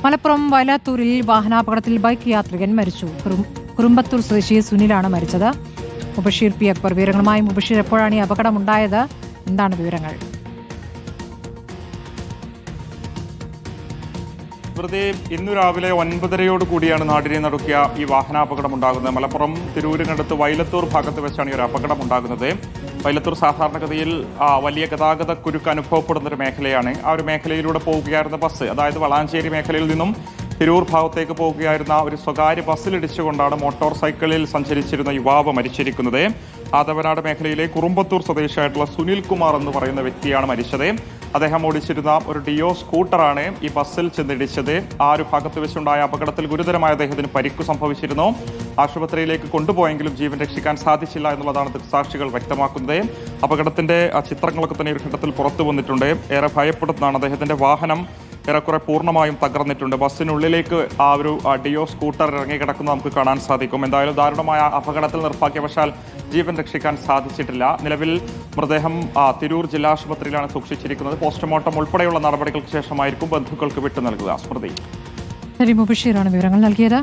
മലപ്പുറം വയലാത്തൂരിൽ വാഹനാപകടത്തിൽ ബൈക്ക് യാത്രികൻ മരിച്ചു. കുറുമ്പത്തൂർ സ്വദേശി സുനിലാണ് മരിച്ചത്. മുബഷീർ പി അക്ബർ വിവരങ്ങളുമായി. മുബഷീർ, എപ്പോഴാണ് ഈ അപകടമുണ്ടായത്? എന്താണ് വിവരങ്ങൾ? ഇന്നു രാവിലെ 9:30 കൂടിയാണ് നാടിനെ നടുക്കിയ ഈ വാഹനാപകടം ഉണ്ടാകുന്നത്. മലപ്പുറം തിരൂരിനടുത്ത് വയലത്തൂർ ഭാഗത്ത് വെച്ചാണ് ഈ ഒരു അപകടം ഉണ്ടാകുന്നത്. വയലത്തൂർ സാധാരണഗതിയിൽ വലിയ ഗതാഗത കുരുക്ക് അനുഭവപ്പെടുന്ന ഒരു മേഖലയാണ്. ആ ഒരു മേഖലയിലൂടെ പോവുകയായിരുന്ന ബസ്, അതായത് വളാഞ്ചേരി മേഖലയിൽ നിന്നും തിരൂർ ഭാഗത്തേക്ക് പോവുകയായിരുന്ന ഒരു സ്വകാര്യ ബസ്സിലിടിച്ചുകൊണ്ടാണ് മോട്ടോർ സൈക്കിളിൽ സഞ്ചരിച്ചിരുന്ന യുവാവ് മരിച്ചിരിക്കുന്നത്. ആദവനാട് മേഖലയിലെ കുറുമ്പത്തൂർ സ്വദേശിയായിട്ടുള്ള സുനിൽ കുമാർ എന്ന് പറയുന്ന വ്യക്തിയാണ് മരിച്ചത്. അദ്ദേഹം ഓടിച്ചിരുന്ന ഒരു ഡിയോ സ്കൂട്ടറാണ് ഈ ബസ്സിൽ ചെന്നിടിച്ചത്. ആ ഒരു ഭാഗത്ത് വെച്ചുണ്ടായ അപകടത്തിൽ ഗുരുതരമായ അദ്ദേഹത്തിന് പരിക്കു സംഭവിച്ചിരുന്നു. ആശുപത്രിയിലേക്ക് കൊണ്ടുപോയെങ്കിലും ജീവൻ രക്ഷിക്കാൻ സാധിച്ചില്ല എന്നുള്ളതാണ് ദൃക്സാക്ഷികൾ വ്യക്തമാക്കുന്നത്. അപകടത്തിന്റെ ചിത്രങ്ങളൊക്കെ തന്നെ ഒരു ഘട്ടത്തിൽ പുറത്തു വന്നിട്ടുണ്ട്. ഏറെ ഭയപ്പെടുന്നതാണ്. അദ്ദേഹത്തിന്റെ വാഹനം ഏറെക്കുറെ പൂർണ്ണമായും തകർന്നിട്ടുണ്ട്. ബസ്സിനുള്ളിലേക്ക് ആ ഒരു ഡിയോ സ്കൂട്ടർ ഇറങ്ങിക്കിടക്കുന്നത് നമുക്ക് കാണാൻ സാധിക്കും. എന്തായാലും ദാരുണമായ അപകടത്തിൽ നിർഭാഗ്യവശാൽ ജീവൻ രക്ഷിക്കാൻ സാധിച്ചിട്ടില്ല. നിലവിൽ മൃതദേഹം തിരൂർ ജില്ലാ ആശുപത്രിയിലാണ് സൂക്ഷിച്ചിരിക്കുന്നത്. പോസ്റ്റ്മോർട്ടം ഉൾപ്പെടെയുള്ള നടപടികൾക്ക് ശേഷമായിരിക്കും ബന്ധുക്കൾക്ക് വിട്ടു നൽകുക. സ്മൃതി. മുബഷീറാണ് വിവരങ്ങൾ നൽകിയത്.